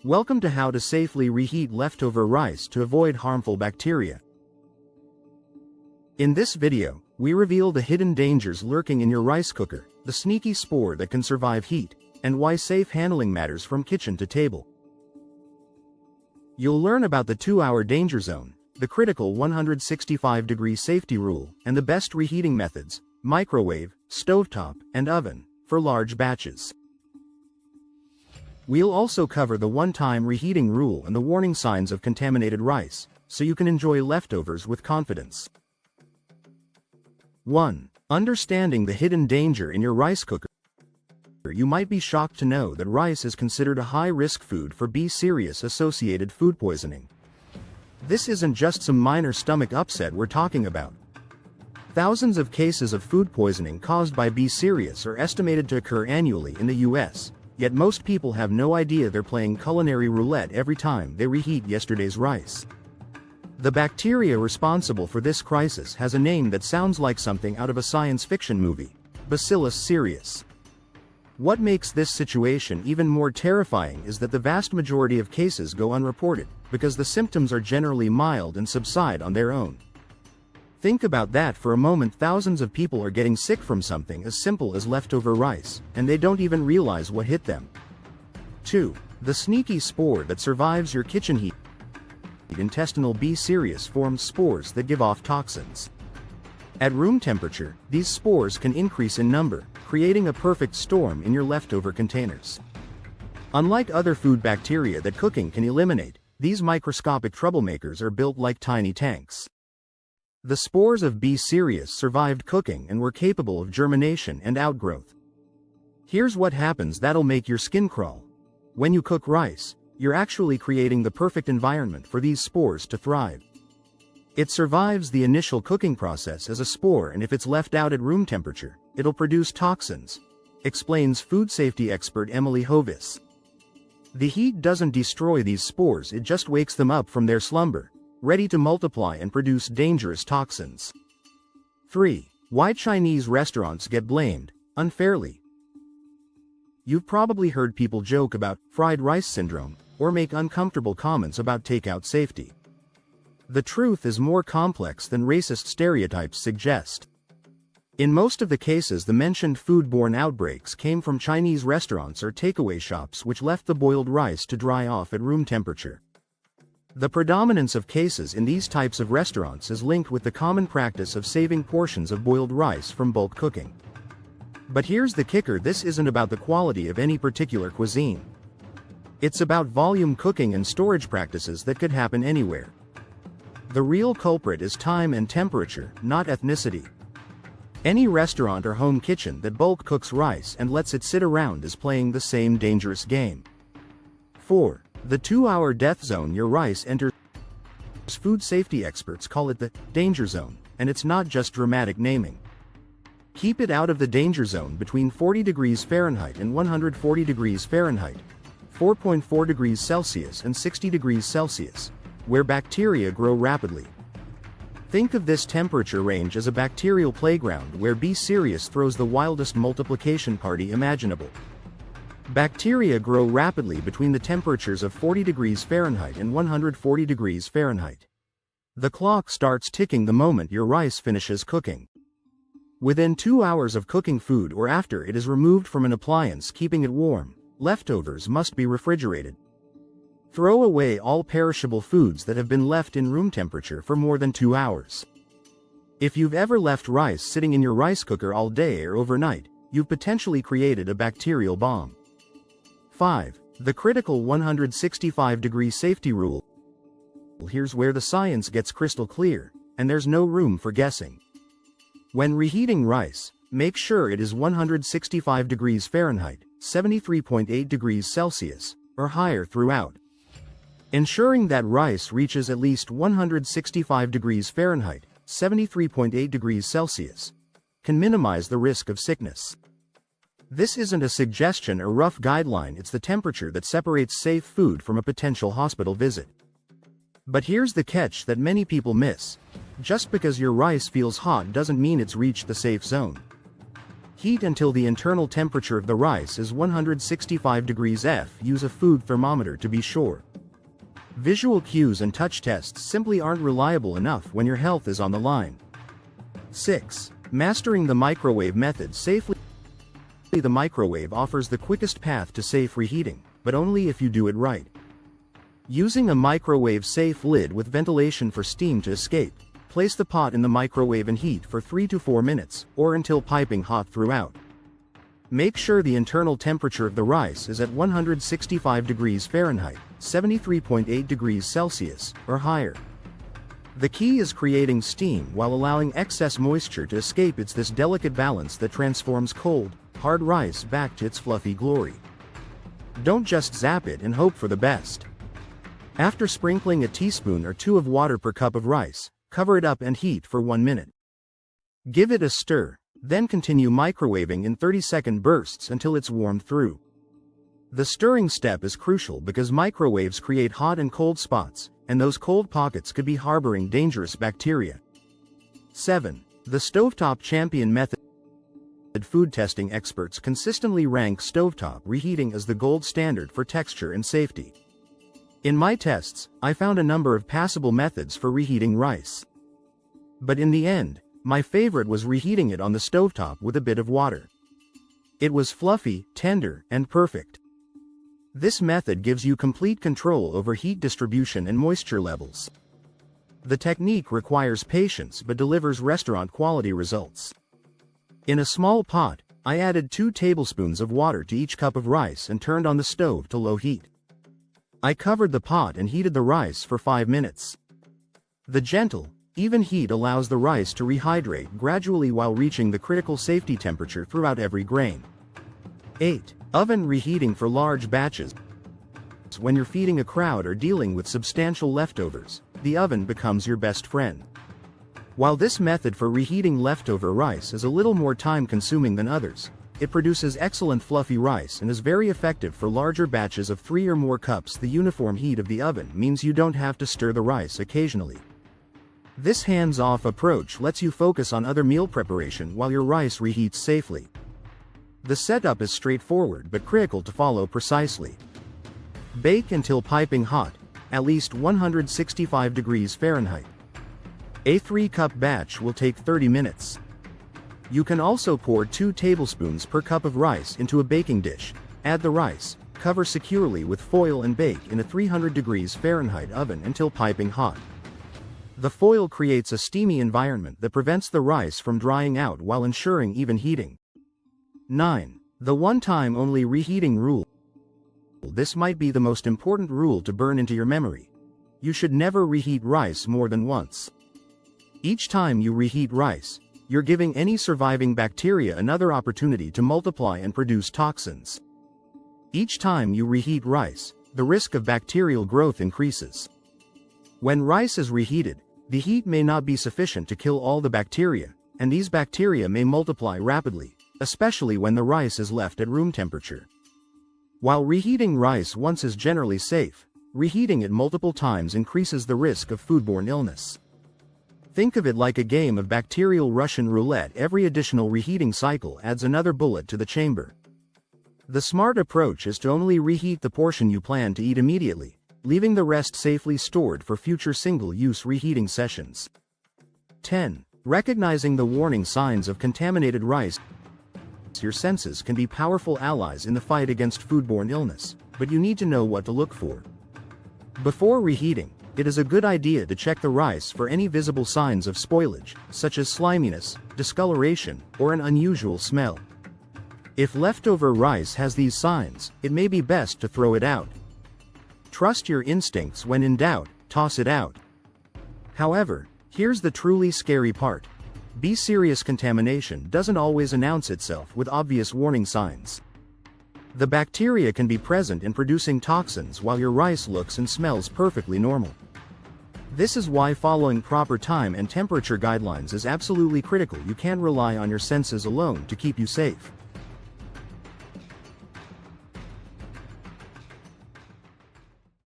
Welcome to how to safely reheat leftover rice to avoid harmful bacteria. In this video, we reveal the hidden dangers lurking in your rice cooker, the sneaky spore that can survive heat, and why safe handling matters from kitchen to table. You'll learn about the 2-hour danger zone, the critical 165-degree safety rule, and the best reheating methods, microwave, stovetop, and oven, for large batches. We'll also cover the one-time reheating rule and the warning signs of contaminated rice, so you can enjoy leftovers with confidence. 1. Understanding the hidden danger in your rice cooker. You might be shocked to know that rice is considered a high-risk food for B. cereus-associated food poisoning. This isn't just some minor stomach upset we're talking about. Thousands of cases of food poisoning caused by B. cereus are estimated to occur annually in the U.S., yet most people have no idea they're playing culinary roulette every time they reheat yesterday's rice. The bacteria responsible for this crisis has a name that sounds like something out of a science fiction movie: Bacillus cereus. What makes this situation even more terrifying is that the vast majority of cases go unreported, because the symptoms are generally mild and subside on their own. Think about that for a moment. Thousands of people are getting sick from something as simple as leftover rice, and they don't even realize what hit them. 2. The sneaky spore that survives your kitchen heat. Intestinal B. cereus forms spores that give off toxins. At room temperature, these spores can increase in number, creating a perfect storm in your leftover containers. Unlike other food bacteria that cooking can eliminate, these microscopic troublemakers are built like tiny tanks. The spores of B. cereus survived cooking and were capable of germination and outgrowth. Here's what happens that'll make your skin crawl. When you cook rice, you're actually creating the perfect environment for these spores to thrive. It survives the initial cooking process as a spore, and if it's left out at room temperature, it'll produce toxins, explains food safety expert Emily Hovis. The heat doesn't destroy these spores, it just wakes them up from their slumber, ready to multiply and produce dangerous toxins. 3. Why Chinese restaurants get blamed, unfairly. You've probably heard people joke about fried rice syndrome, or make uncomfortable comments about takeout safety. The truth is more complex than racist stereotypes suggest. In most of the cases, the mentioned foodborne outbreaks came from Chinese restaurants or takeaway shops which left the boiled rice to dry off at room temperature. The predominance of cases in these types of restaurants is linked with the common practice of saving portions of boiled rice from bulk cooking. But here's the kicker: this isn't about the quality of any particular cuisine. It's about volume cooking and storage practices that could happen anywhere. The real culprit is time and temperature, not ethnicity. Any restaurant or home kitchen that bulk cooks rice and lets it sit around is playing the same dangerous game. 4. The 2-hour death zone your rice enters. Food safety experts call it the danger zone, and it's not just dramatic naming. Keep it out of the danger zone between 40 degrees Fahrenheit and 140 degrees Fahrenheit, 4.4 degrees Celsius and 60 degrees Celsius, where bacteria grow rapidly. Think of this temperature range as a bacterial playground where B. cereus throws the wildest multiplication party imaginable. Bacteria grow rapidly between the temperatures of 40 degrees Fahrenheit and 140 degrees Fahrenheit. The clock starts ticking the moment your rice finishes cooking. Within 2 hours of cooking food or after it is removed from an appliance keeping it warm, leftovers must be refrigerated. Throw away all perishable foods that have been left in room temperature for more than 2 hours. If you've ever left rice sitting in your rice cooker all day or overnight, you've potentially created a bacterial bomb. 5. The critical 165-degree safety rule. Here's where the science gets crystal clear, and there's no room for guessing. When reheating rice, make sure it is 165 degrees Fahrenheit, 73.8 degrees Celsius, or higher throughout. Ensuring that rice reaches at least 165 degrees Fahrenheit, 73.8 degrees Celsius, can minimize the risk of sickness. This isn't a suggestion or rough guideline, it's the temperature that separates safe food from a potential hospital visit. But here's the catch that many people miss: just because your rice feels hot doesn't mean it's reached the safe zone. Heat until the internal temperature of the rice is 165 degrees F. Use a food thermometer to be sure. Visual cues and touch tests simply aren't reliable enough when your health is on the line. 6. Mastering the microwave method safely. The microwave offers the quickest path to safe reheating, but only if you do it right. Using a microwave-safe lid with ventilation for steam to escape, place the pot in the microwave and heat for 3 to 4 minutes, or until piping hot throughout. Make sure the internal temperature of the rice is at 165 degrees Fahrenheit, 73.8 degrees Celsius, or higher. The key is creating steam while allowing excess moisture to escape. It's this delicate balance that transforms cold, hard rice back to its fluffy glory. Don't just zap it and hope for the best. After sprinkling a teaspoon or 2 of water per cup of rice, cover it up and heat for 1 minute. Give it a stir, then continue microwaving in 30-second bursts until it's warmed through. The stirring step is crucial because microwaves create hot and cold spots, and those cold pockets could be harboring dangerous bacteria. 7. The stovetop champion method. Food testing experts consistently rank stovetop reheating as the gold standard for texture and safety. In my tests, I found a number of passable methods for reheating rice. But in the end, my favorite was reheating it on the stovetop with a bit of water. It was fluffy, tender, and perfect. This method gives you complete control over heat distribution and moisture levels. The technique requires patience but delivers restaurant-quality results. In a small pot, I added 2 tablespoons of water to each cup of rice and turned on the stove to low heat. I covered the pot and heated the rice for 5 minutes. The gentle, even heat allows the rice to rehydrate gradually while reaching the critical safety temperature throughout every grain. 8. Oven reheating for large batches. When you're feeding a crowd or dealing with substantial leftovers, the oven becomes your best friend. While this method for reheating leftover rice is a little more time-consuming than others, it produces excellent fluffy rice and is very effective for larger batches of 3 or more cups. The uniform heat of the oven means you don't have to stir the rice occasionally. This hands-off approach lets you focus on other meal preparation while your rice reheats safely. The setup is straightforward but critical to follow precisely. Bake until piping hot, at least 165 degrees Fahrenheit. A 3-cup batch will take 30 minutes. You can also pour 2 tablespoons per cup of rice into a baking dish, add the rice, cover securely with foil and bake in a 300 degrees Fahrenheit oven until piping hot. The foil creates a steamy environment that prevents the rice from drying out while ensuring even heating. 9. The one-time only reheating rule. This might be the most important rule to burn into your memory. You should never reheat rice more than once. Each time you reheat rice, you're giving any surviving bacteria another opportunity to multiply and produce toxins. Each time you reheat rice, the risk of bacterial growth increases. When rice is reheated, the heat may not be sufficient to kill all the bacteria, and these bacteria may multiply rapidly, especially when the rice is left at room temperature. While reheating rice once is generally safe, reheating it multiple times increases the risk of foodborne illness. Think of it like a game of bacterial Russian roulette. Every additional reheating cycle adds another bullet to the chamber. The smart approach is to only reheat the portion you plan to eat immediately, leaving the rest safely stored for future single-use reheating sessions. 10. Recognizing the warning signs of contaminated rice. Your senses can be powerful allies in the fight against foodborne illness, but you need to know what to look for. Before reheating, it is a good idea to check the rice for any visible signs of spoilage, such as sliminess, discoloration, or an unusual smell. If leftover rice has these signs, it may be best to throw it out. Trust your instincts. When in doubt, toss it out. However, here's the truly scary part. Be serious. Contamination doesn't always announce itself with obvious warning signs. The bacteria can be present in producing toxins while your rice looks and smells perfectly normal. This is why following proper time and temperature guidelines is absolutely critical. You can't rely on your senses alone to keep you safe.